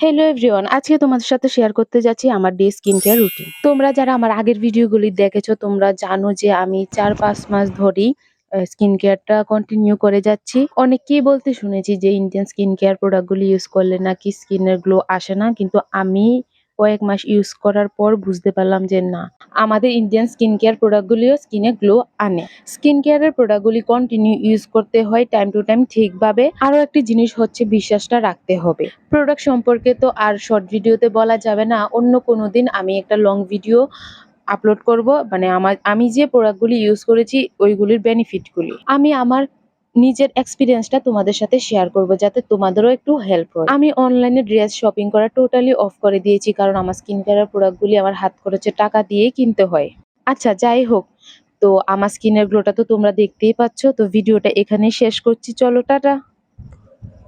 Hello everyone, আজকে তোমাদের সাথে শেয়ার করতে যাচ্ছি আমার ডে স্কিন কেয়ার রুটিন। তোমরা যারা আমার আগের ভিডিওগুলি দেখেছো তোমরা জানো যে আমি ৪-৫ মাস ধরেই স্কিন কেয়ারটা কন্টিনিউ করে যাচ্ছি। অনেকেই বলতে শুনেছি যে ইন্ডিয়ান স্কিন কেয়ার প্রোডাক্টগুলি ইউজ করলে নাকি স্কিনের গ্লো আসে না, কিন্তু আমি কয়েক মাস ইউজ করার পর বুঝতে পারলাম যে না, আমাদের ইন্ডিয়ান স্কিন কেয়ার প্রোডাক্টগুলিও স্কিনে গ্লো আনে। স্কিন কেয়ারের প্রোডাক্টগুলি কন্টিনিউ ইউজ করতে হয় টাইম টু টাইম ঠিকভাবে। আরও একটি জিনিস হচ্ছে বিশ্বাসটা রাখতে হবে। প্রোডাক্ট সম্পর্কে তো আর শর্ট ভিডিওতে বলা যাবে না, অন্য কোনো দিন আমি একটা লং ভিডিও আপলোড করব, মানে আমি যে প্রোডাক্টগুলি ইউজ করেছি ওইগুলির বেনিফিটগুলি আমি আমার নিজের এক্সপিরিয়েন্সটা তোমাদের সাথে শেয়ার করব, যাতে তোমাদেরও একটু হেল্প হয়। আমি অনলাইনে ড্রেস শপিং করা টোটালি অফ করে দিয়েছি, কারণ আমার স্কিন কেয়ারের প্রোডাক্টগুলি আমার হাত খরচের টাকা দিয়েই কিনতে হয়। আচ্ছা, যাই হোক, তো আমার স্কিনের গ্লোটা তো তোমরা দেখতেই পাচ্ছ। তো ভিডিওটা এখানেই শেষ করছি, চলো টাটা।